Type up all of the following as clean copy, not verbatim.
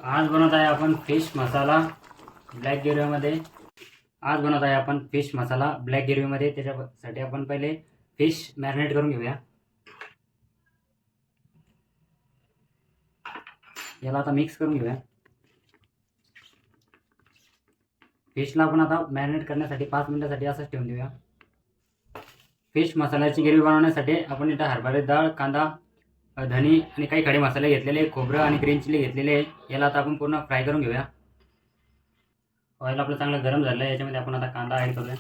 आज बनवत आहे आपण फिश मसाला ब्लॅक ग्रेव्हीमध्ये. आज बनवत आहे आपण फिश मसाला ब्लॅक ग्रेव्हीमध्ये. त्याच्यासाठी आपण पहिले फिश मॅरिनेट करून घेऊया. याला आता मिक्स करून घेऊया. फिशला आपण आता मॅरिनेट करण्यासाठी 5 मिनिटासाठी असंच ठेवून देऊया. फिश मसाल्याची ग्रेव्ही बनवण्यासाठी आपण इथं हरभरा डाळ, कांदा, धनी आणि काही खडे मसाले घेतलेले, खोबरं आणि ग्रीन चिली घेतलेले आहे. याला आता आपण पूर्ण फ्राय करून घेऊया. ऑइल आपलं चांगलं गरम झालं आहे. याच्यामध्ये आपण आता कांदा ॲड करूया.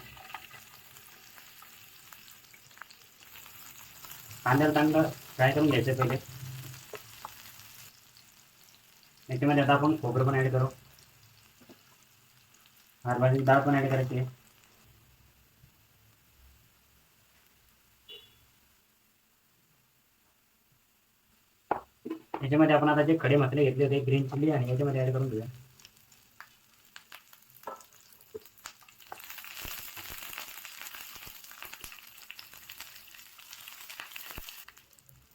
कांद्याला चांगलं फ्राय करून घ्यायचं पहिले. याच्यामध्ये आता आपण खोबरं पण ॲड करू. हरभऱ्याची डाळ पण ॲड करायची आहे. याच्यामध्ये आपण आता जे खडे मसाले घेतले होते ग्रीन चिली आणि याच्यामध्ये ॲड करून घेऊया.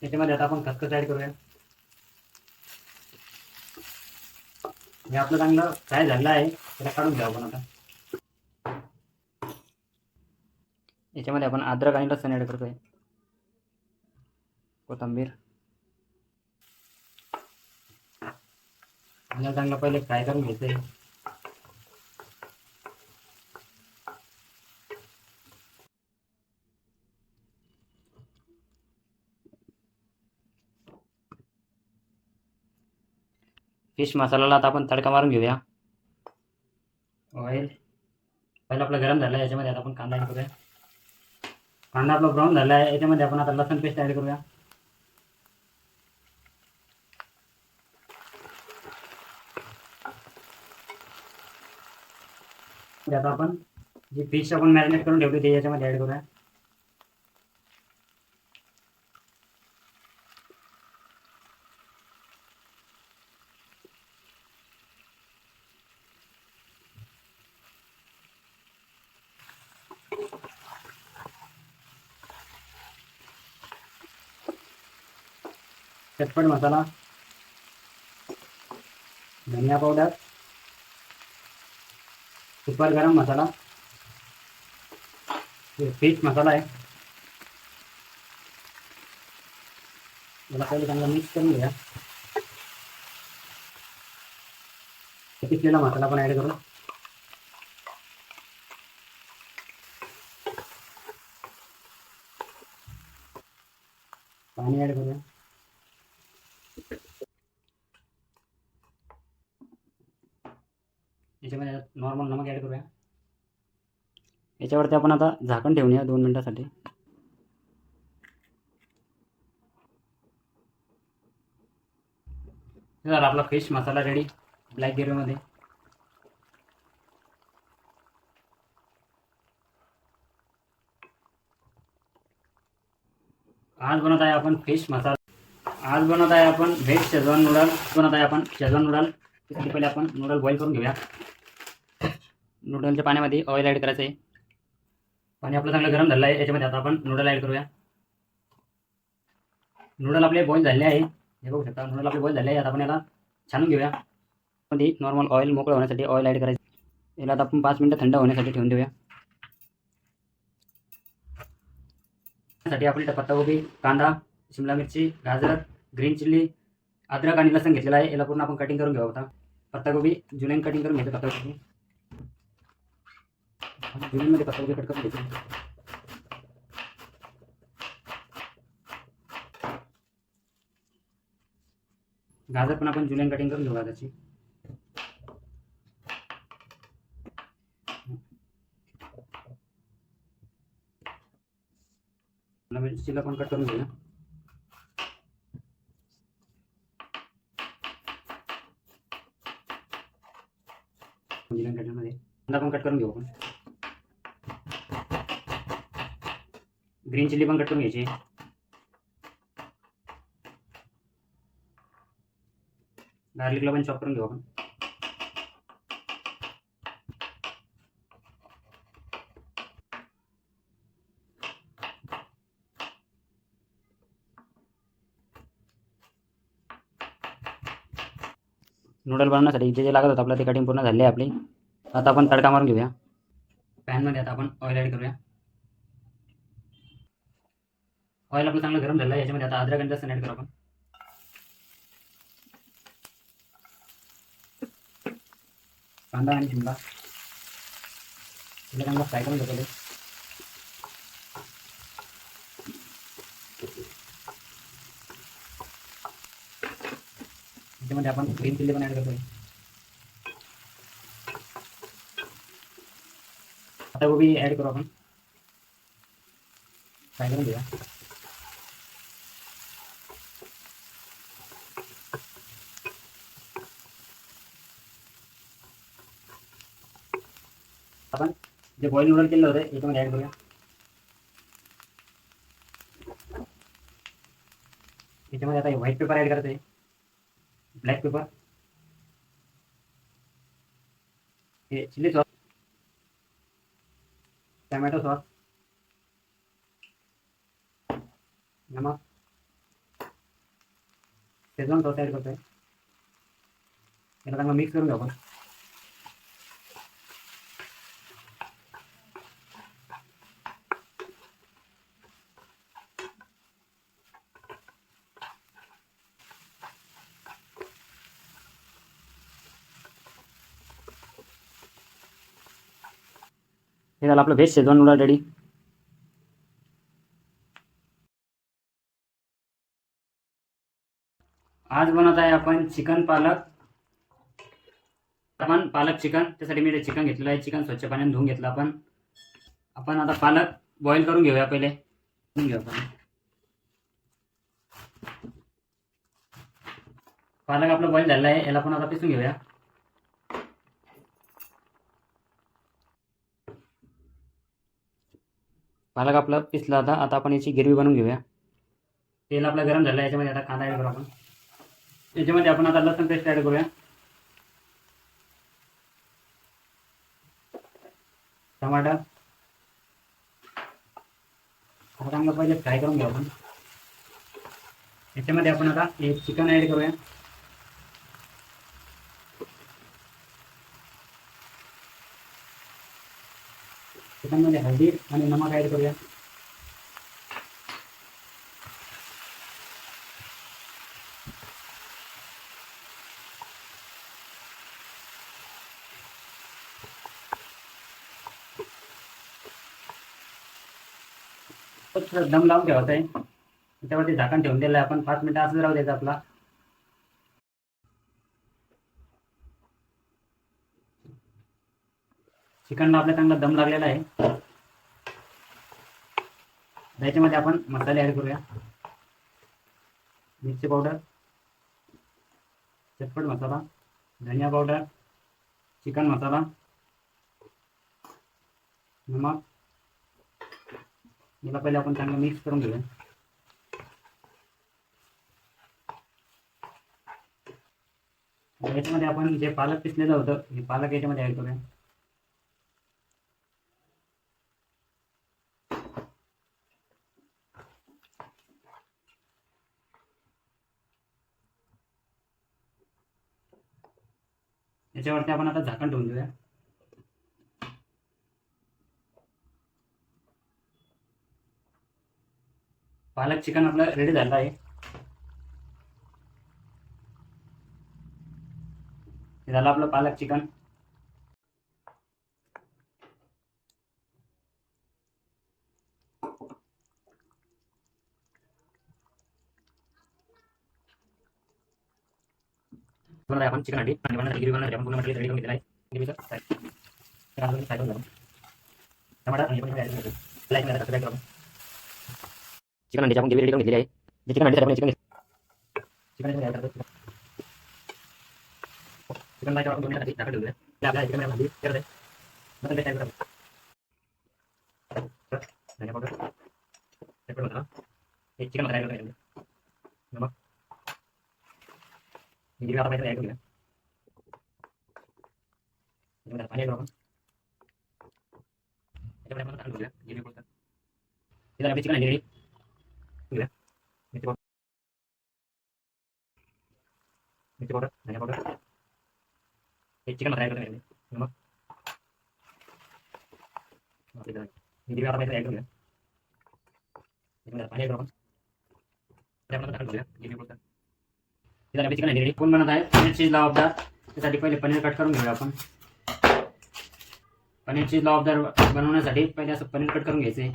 याच्यामध्ये आता आपण खसखस ॲड करूया. हे आपलं चांगलं फ्राय झालं आहे. त्याला काढून घ्या आपण आता. याच्यामध्ये आपण अद्रक आणि लसूण ॲड करतोय. कोथिंबीर आणि चांगलं पहिले फ्राय करून घ्यायचंय. फिश मसाल्याला आता आपण तडका मारून घेऊया. ऑइल आपलं गरम झालं आहे. याच्यामध्ये आता आपण कांदा ॲड करूया. कांदा आपला ब्राऊन झाला आहे. याच्यामध्ये आपण आता लसूण पेस्ट ॲड करूया. आता आपण जी फिश आपण मॅरिनेट करून ठेवली ते याच्यामध्ये ॲड करूया. चटपट मसाला, धनिया पावडर, सुपर गरम मसाला, फिश मसाला आहे. याला पहिले चांगला मिक्स करून घ्या. पिकलेला मसाला पण ॲड करू. पाणी ॲड करूया. याच्यामध्ये नॉर्मल नमक ॲड करूया. याच्यावरती आपण आता झाकण ठेवूया 2 मिनिटासाठी. तर आपला फिश मसाला रेडी ब्लॅक ग्रेव्हीमध्ये. आज बनवत आहे आपण फिश मसाला. आज बनवत आहे आपण व्हेज शेजवान नूडल. बनवत आहे आपण शेजवान नूडल. त्यासाठी पहिले आपण नूडल बॉईल करून घेऊया. नूडलच्या पाण्यामध्ये ऑइल ॲड करायचं आहे. पाणी आपलं चांगलं गरम झालं आहे. याच्यामध्ये आता आपण नूडल ॲड करूया. नूडल आपले बॉईल झाले आहे. हे बघू शकता नूडल आपले बॉईल झाले आहे. आता आपण याला छानून घेऊया. मध्ये नॉर्मल ऑइल मोकळं होण्यासाठी ऑइल ॲड करायचं. याला आता आपण 5 मिनिटं थंड होण्यासाठी ठेवून देऊया. त्यासाठी आपण इथं पत्ताकोबी, कांदा, शिमला मिरची, गाजर, ग्रीन चिल्ली, अद्रक आणि लसूण घेतलेला आहे. याला पूर्ण आपण कटिंग करून घेऊ. आता पत्ताकोबी जुलियन कटिंग करून घ्यायचं. पत्ताकोबी जुलियनमध्ये पत्ताकोबी कट करून घ्यायची. गाजर पण आपण जुलियन कटिंग करून घेऊ. गाजरची मिरचीला पण कट करून घेऊया. जुलियन कटिंगमध्ये कांदा पण कट करून घेऊ आपण. ग्रीन चिल्ली पण कट करून घ्यायची. गार्लिकला पण चॉप करून घेऊ आपण. नूडल बनवण्यासाठी जे जे लागत होतं आपलं ते कटिंग पूर्ण झाली आहे आपली. आता आपण तडका मारून घेऊया. पॅनमध्ये आता आपण ऑइल ॲड करूया. ऑइल आपलं चांगलं गरम झालं आहे. याच्यामध्ये आता अद्रक आणि लसूण ॲड करू आपण. कांदा आणि शिमला त्याला चांगलं फ्राय करून घेतलं. त्याच्यामध्ये आपण ग्रीन चिल्ली पण ॲड करतोय. आता गोबी ॲड करू आपण. फ्राय करून घेऊया. आपण जे बॉईल नूडल केलं होतं याच्यामध्ये ॲड करूया. याच्यामध्ये आता व्हाईट पेपर ॲड करायचं आहे. ब्लॅक पेपर, हे चिली सॉस, टमॅटो सॉस, नमक, शेजवान सॉस ॲड करतोय. याला चांगलं मिक्स करून घेऊ आपण. हे झालं आपलं व्हेज शेजवान नूडल रेडी. आज बनवत आहे आपण चिकन पालक. आपण पालक चिकन, त्यासाठी मी चिकन घेतलेलं आहे. चिकन स्वच्छ पाण्याने धुवून घेतलं आपण. आपण आता पालक बॉईल करून घेऊया पहिले. पालक आपलं बॉईल झालं आहे. याला पण आता पिसून घेऊया. पालक आपलं पिसलं. आता आपण याची ग्रेव्ही बनवून घेऊया. तेल आपलं गरम झालं. याच्यामध्ये आता कांदा ॲड करू आपण. याच्यामध्ये आपण आता लसूण पेस्ट ॲड करूया. टमाटर आता चांगलं पहिले फ्राय करून घेऊ आपण. याच्यामध्ये आपण आता हे चिकन ॲड करूया. चिकनमध्ये हळदी आणि नमक ॲड करूया. दम लावून ठेवायचा आहे. त्याच्यावरती झाकण ठेवून दिलं आहे आपण. 5 मिनिटं असंच राहू द्यायचं आपला. चिकनला आपल्या चांगला दम लागलेला आहे. याच्यामध्ये आपण मसाले ॲड करूया. मिरची पावडर, चटपट मसाला, धनिया पावडर, चिकन मसाला, नमक. याला पहिले आपण चांगलं मिक्स करून घेऊया. याच्यामध्ये आपण जे पालक पिसलेलं होतं हे पालक याच्यामध्ये ॲड करूया. याच्यावरती आपण आता झाकण ठेवून देऊया. पालक चिकन आपलं रेडी झालं आहे. हे झालं आपलं पालक चिकन. बनवलं आपण चिकन हंडी आणि बनवण्यासाठी ग्रेव्ही बनवण्यासाठी आपण पूर्ण मटेरियल रेडी करून घेतलेलं आहे. ग्रेव्हीचं फ्राय करून घेऊ. टमाटर आणि पण ॲड करू. लाईक करा, सबस्क्राइब करा. चिकन हंडीची आपण ग्रेव्ही रेडी करून घेतलेली आहे. जे चिकन हंडीसाठी आपण चिकन ॲड करतो. चिकन लाईट आपण 2 मिनिटांसाठी झाकण ठेवूया. आपल्याला चिकन हंडी करत आहे. मटन पेस्ट ॲड करा. धनिया पावडर, चटपट मसाला, हे चिकन मसाला ॲड करूया. नमक, ग्रेव्ही आता ॲड करूया. पाणी ॲड करू आपण. याच्यामध्ये आपण तांदूळ घेऊया. ग्रेव्ही पुरतं. हे झालं आपली चिकन हंडी रेडी. घेऊया मिरची पावडर, धनिया पावडर, चिकन मसाला ॲड करूया. नमक गिरवी आता ॲड करूया. पाणी ॲड करू आपण झाकण करूया गिरवी चिकन रेडी. कोण बनत आहे पनीर चीज लवाबदार. त्यासाठी पहिले पनीर कट करून घेऊया आपण. पनीर चीज लवाबदार बनवण्यासाठी पहिले असं पनीर कट करून घ्यायचे.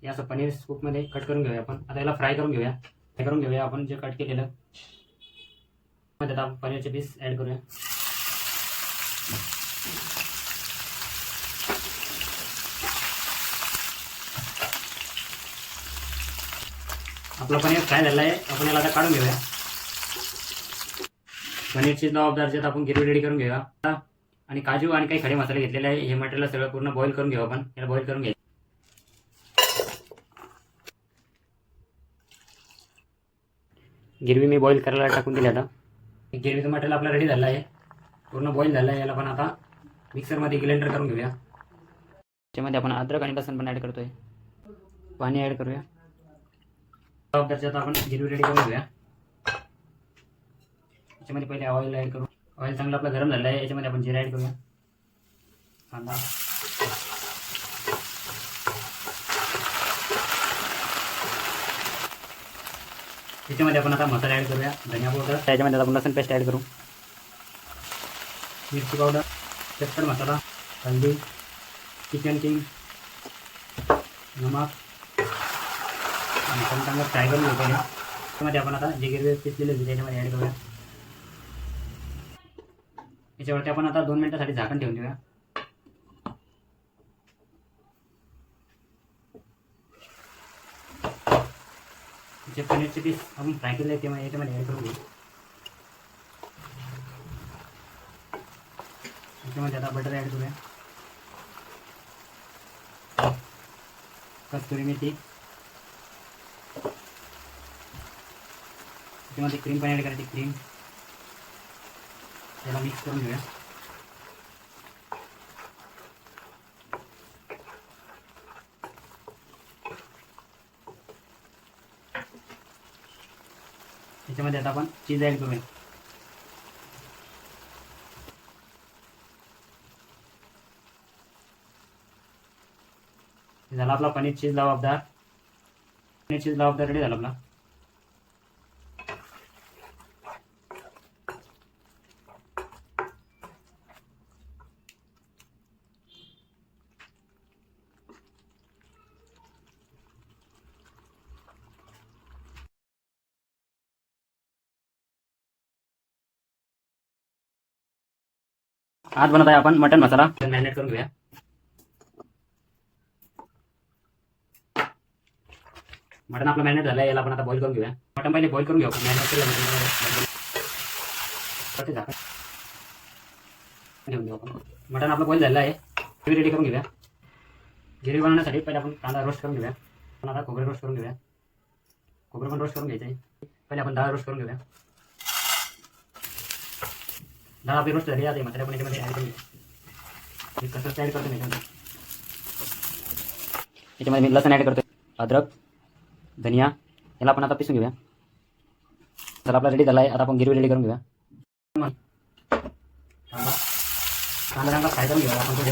हे असं पनीर स्कूपमध्ये कट करून घेऊया आपण. आता याला फ्राय करून घेऊया आपण जे कट केलेलं. मध्ये आता पनीरचे पीस ॲड करूया. आपलं पनीर फ्राय झालं आहे. आपण याला आता काढून घेऊया. पनीर चीज लवाबदारचे आता आपण गिरवी रेडी करून घेऊया. आणि काजू आणि काही खडे मसाले घेतलेले आहे. हे मटेरियल सगळं पूर्ण बॉईल करून घेऊ आपण. याला बॉईल करून घ्यायचं. गिरवी मी बॉईल करायला टाकून दिली. आता गिरवीचं मटेरियल आपलं रेडी झालं आहे. पूर्ण बॉईल झालं आहे. याला पण आता मिक्सरमध्ये ग्राइंडर करून घेऊया. त्याच्यामध्ये आपण अद्रक आणि लसूण पण ॲड करतोय. पाणी ॲड करूया. लवाबदारची आता आपण गिरवी रेडी करून घेऊया. याच्यामध्ये पहिले ऑइल ॲड करू. ऑइल चांगलं आपलं गरम झालं आहे. याच्यामध्ये आपण जिरा ॲड करूया. कांदा, त्याच्यामध्ये आपण आता मसाला ॲड करूया. धनिया पावडर, त्याच्यामध्ये आपण लसूण पेस्ट ॲड करू. मिरची पावडर, चटपट मसाला, हळदी, चिकन किंग, नमक आणि चांगलं फ्राय करून घेऊ पहिले. त्यामध्ये आपण आता जे गिरवी पिसलेले होते त्याच्यामध्ये ॲड करूया. याच्यावरती आपण आता 2 मिनिटासाठी झाकण ठेवून देऊया. जे पनीरचे पीस आपण फ्राय केले ते याच्यामध्ये ॲड करून घेऊ. याच्यामध्ये आता बटर ॲड करूया. कस्तुरी मेथी, त्याच्यामध्ये क्रीम पण ॲड करायची. क्रीम याला मिक्स करून घेऊया. त्याच्यामध्ये आता आपण चीज ॲड करूया. झाला आपला पनीर चीज लवाबदार. पनीर चीज लवाबदार रेडी झाला आपला. आज बनत आहे आपण मटन मसाला. मॅरिनेट करून घेऊया. मटन आपलं मॅरिनेट झालं आहे. याला आपण आता बॉईल करून घेऊया. मटन पहिले बॉईल करून घेऊ. मॅरिनेट केलं झाकण घेऊन घेऊ आपण. मटन आपलं बॉईल झालं आहे. ग्रेव्ही रेडी करून घेऊया. ग्रेव्ही बनवण्यासाठी पहिले आपण कांदा रोस्ट करून घेऊया. आपण आता खोबरं रोस्ट करून घेऊया. खोबरं पण रोस्ट करून घ्यायचं आहे. पहिले आपण डाळ रोस्ट करून घेऊया. डाळ आपली रोस्ट झाली. आता मसाला पण याच्यामध्ये ॲड करून घेऊ. कसं ॲड करतो मी याच्यामध्ये मी लसूण ॲड करतो. अद्रक, धनिया याला आपण आता पिसून घेऊया. तर आपला रेडी झाला आहे. आता आपण गिरवी रेडी करून घेऊया. कांदा चांगला फ्राय करून घेऊया आपण. थोडे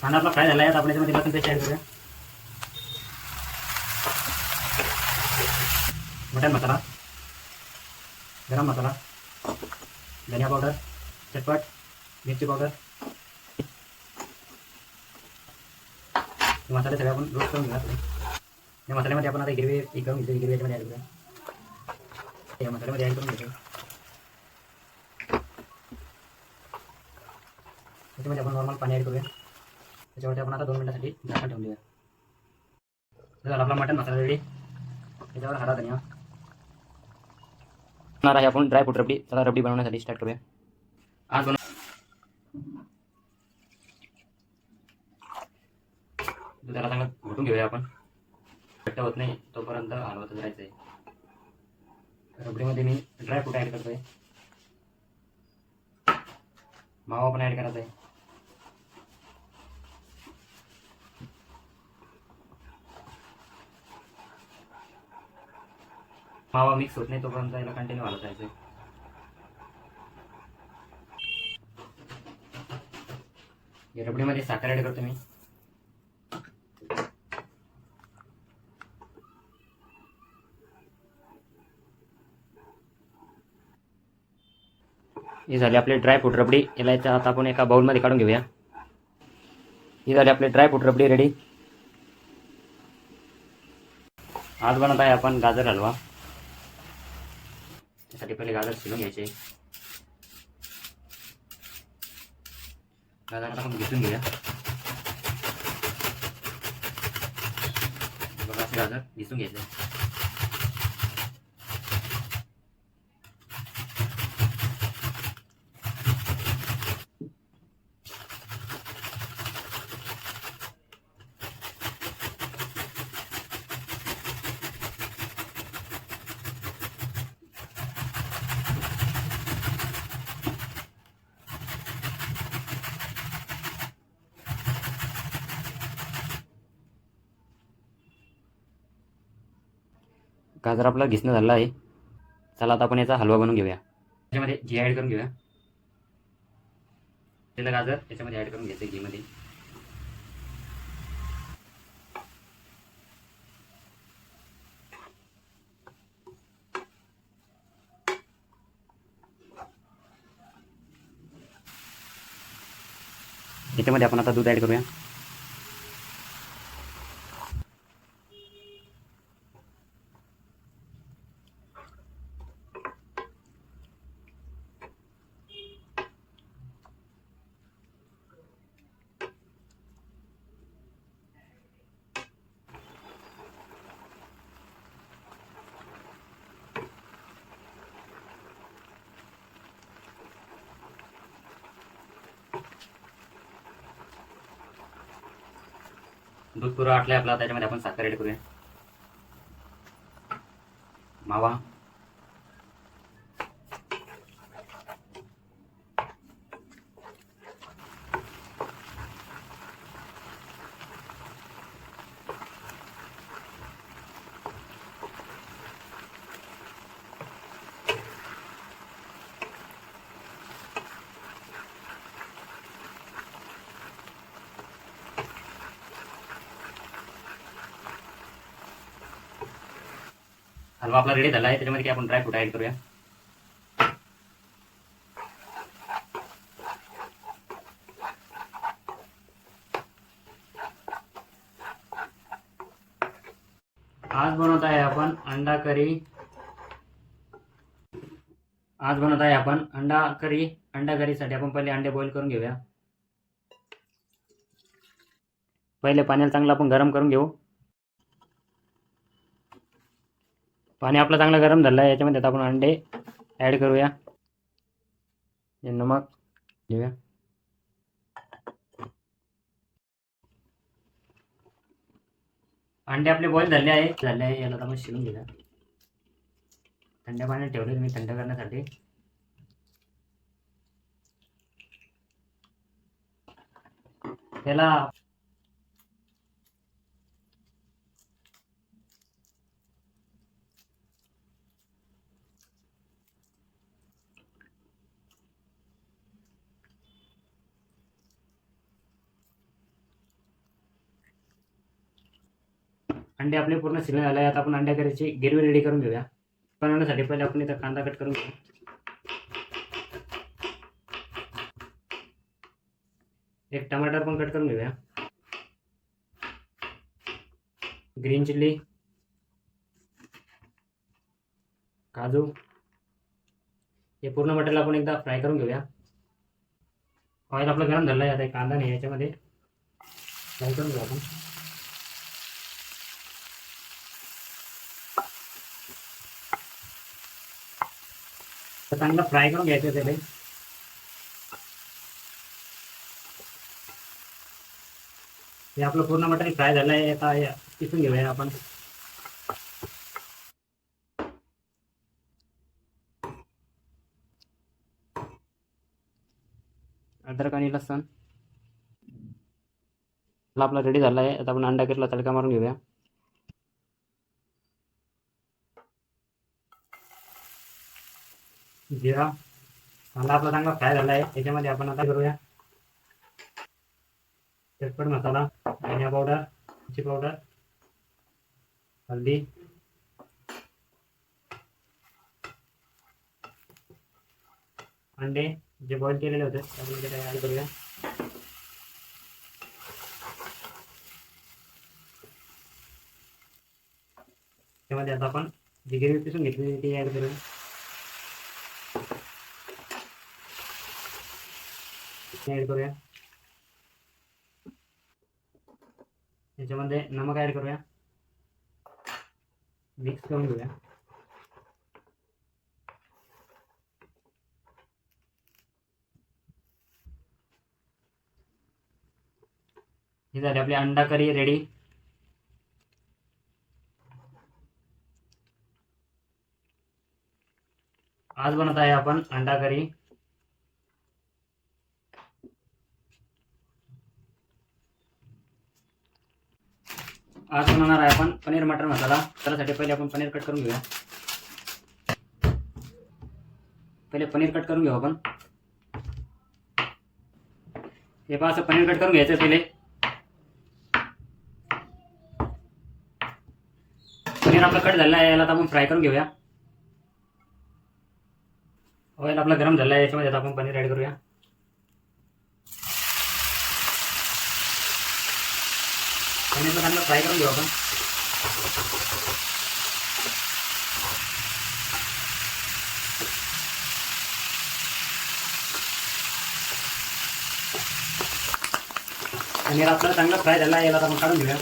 कांदा आपला फ्राय झाला आहे. आता आपण याच्यामध्ये लसूण पेस्ट ॲड करूया. मटन मसाला, गरम मसाला, धनिया पावडर, चटपट मिरची पावडर, मसाले सगळे आपण रोस्ट करून घेऊया. या मसाल्यामध्ये आपण आता गिरवी करून घेतो. गिरवी याच्यामध्ये ॲड करूया. या मसाल्यामध्ये ॲड करून घेतो. त्याच्यामध्ये आपण नॉर्मल पाणी ॲड करूया. त्याच्यावरती आपण आता 2 मिनिटासाठी झाकण ठेवून देऊया. झाला आपला मटन मसाला रेडी. त्याच्यावर हरा धनिया आहे. आपण ड्रायफ्रूट रबडी. चला रबडी बनवण्यासाठी स्टार्ट करूया. आज दुधाला चांगलं घोटून घेऊया आपण. घट्ट होत नाही तोपर्यंत हलवत राहायचं आहे. रबडीमध्ये मी ड्रायफ्रूट ॲड करतोय. मावा पण ॲड करायचा आहे. मावा मिक्स होत नाही तोपर्यंत याला कंटिन्यू हलवत राहायचं. या रबडीमध्ये साखर ॲड करतो मी. ही झाली आपली ड्रायफ्रूट रबडी. याला आता आपण एका बाउलमध्ये काढून घेऊया. ही झाली आपली ड्रायफ्रूट रबडी रेडी. आज बनवत आहे आपण गाजर हलवा. त्यासाठी पहिले गाजर शिलून घ्यायचे. गाजर आपण घेऊन घेऊया. बघा असे गाजर घिसून घ्यायचे. गाजर आपला घिसणं झालं आहे. चला आता आपण याचा हलवा बनवून घेऊया. त्याच्यामध्ये घी ॲड करून घेऊया. त्याला गाजर त्याच्यामध्ये ॲड करून घ्यायचं घीमध्ये. याच्यामध्ये आपण आता दूध ॲड करूया. दूध पुरं आटलंय आपला. त्याच्यामध्ये आपण साखर ॲड करूया. मावा, हलवा आपला रेडी झाला आहे. त्याच्यामध्ये की आपण ड्रायफ्रूट ॲड करूया. आज बनवत आहे आपण अंडा करी. अंडा करीसाठी आपण पहिले अंडे बॉईल करून घेऊया. पहिले पाण्याला चांगलं आपण गरम करून घेऊ. पाणी आपलं चांगलं गरम झालं आहे. याच्यामध्ये आता आपण अंडे ॲड करूया. नमक घेऊया. अंडे आपले बॉईल झाले आहे. याला आपण शिजून घेऊया. थंड पाण्यात ठेवले मी थंड करण्यासाठी. त्याला अंडे आपले पूर्ण शिजून झाले आहे. आता आपण अंड्या करीची ग्रेव्ही रेडी करून घेऊया. बनवण्यासाठी पहिले आपण इथं कांदा कट करून घेऊ. एक टमाटर पण कट करून घेऊया. ग्रीन चिल्ली, काजू, हे पूर्ण मटेरियल आपण एकदा फ्राय करून घेऊया. ऑइल आपलं गरम झालं आहे. आता कांदा नाही याच्यामध्ये फ्राय करून घेऊ आपण. तर चांगला फ्राय करून घ्यायचं त्याला. हे आपलं पूर्ण मटेरियल फ्राय झालं आहे. आता किसून घेऊया आपण. अद्रक आणि लसूण आपला रेडी झाला आहे. आता आपण अंडा करीला तडका मारून घेऊया. जिरा, कांदा आपला चांगला फ्राय झाला आहे. त्याच्यामध्ये आपण आता करूया चटपट मसाला, धनिया पावडर, मिरची पावडर, हल्दी, अंडे जे बॉईल केलेले होते त्यामध्ये ते ॲड करूया. त्यामध्ये आता आपण जी ग्रेव्ही पिसून घेतलेली ती ॲड करूया. ॲड करूया. याच्यामध्ये नमक ॲड करूया. मिक्स करून घेऊया. ही झाली आपली अंडा करी रेडी. आज बनवत आहे आपण अंडा करी. आज बनवणार आहे आपण पनीर मटर मसाला. त्यासाठी पहिले आपण पनीर कट करून घेऊया. पहिले पनीर कट करून घेऊ आपण. हे पहा असं पनीर कट करून घ्यायचं. पहिले पनीर आपलं कट झालं आहे. याला आता आपण फ्राय करून घेऊया. ऑइल आपला गरम झाला आहे. याच्यामध्ये आता आपण पनीर ॲड करूया. पनीरला चांगलं फ्राय करून घेऊ आपण. पनीर आपलं चांगलं फ्राय झाला आहे. याला आपण काढून घेऊया.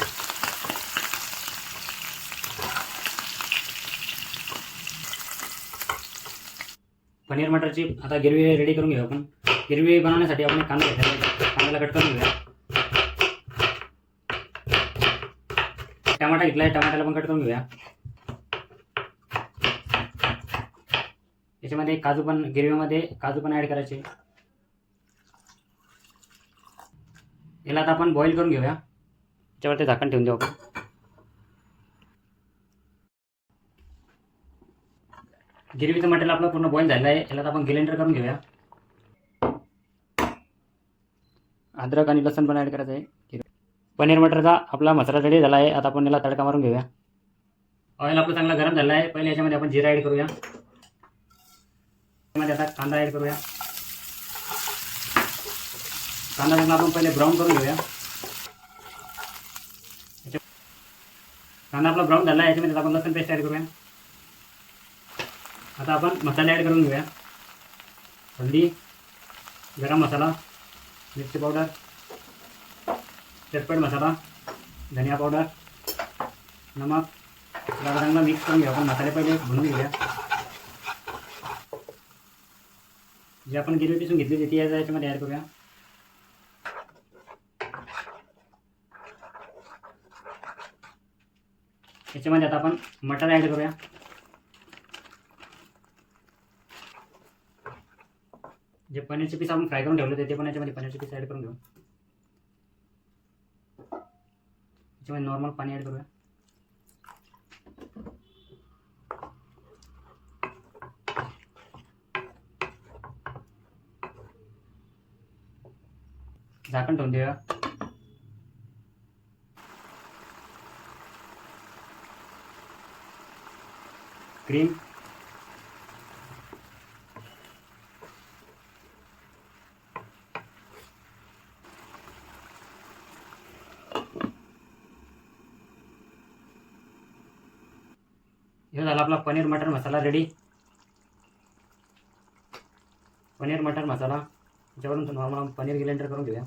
पनीर मटरची आता गिरवी रेडी करून घेऊ आपण. गिरवी बनवण्यासाठी आपण कांदा घेतला. कांद्याला कट करून घेऊया. टमाटा घेतला आहे. टमाट्याला पण कट करून घेऊया. याच्यामध्ये काजू पण गिरवीमध्ये काजू पण ॲड करायचे. याला आता आपण बॉईल करून घेऊया. याच्यावरती झाकण ठेवून देऊ आपण. गिरवीचं मटेरियल आपलं पूर्ण बॉईल झालं आहे. याला आपण ग्राइंडर करून घेऊया. अद्रक आणि लसूण पण ॲड करायचं आहे. पनीर मटरचा आपला मसाला रेडी झाला आहे. आता आपण याला तडका मारून घेऊया. ऑइल आपलं चांगला गरम झाला आहे. पहिले याच्यामध्ये आपण जिरा ॲड करूया. त्यामध्ये आता कांदा ॲड करूया. कांदा चांगला आपण पहिले ब्राऊन करून घेऊया. कांदा आपला ब्राऊन झाला आहे. याच्यामध्ये आपण लसूण पेस्ट ॲड करूया. आता आपण मसाले ॲड करून घेऊया. हल्दी, गरम मसाला, मिरची पावडर, चटपट मसाला, धनिया पावडर, नमक. याला चांगला मिक्स करून घेऊ आपण. मसाले पहिले भरून घेऊया. जे आपण गिरवी पिसून घेतली ती याच्यामध्ये ॲड करूया. याच्यामध्ये आता आपण मटर ॲड करूया. जे पनीरचे पीस आपण फ्राय करून ठेवले होते ते पण याच्यामध्ये पनीरचे पीस ॲड करून घेऊ. याच्यामध्ये नॉर्मल पाणी ॲड करूया. झाकण ठेवून देऊया. क्रीम, हे झाला आपला पनीर मटर मसाला रेडी. पनीर मटर मसाला याच्यावरून नॉर्मल पनीर ग्राइंडर करून घेऊया.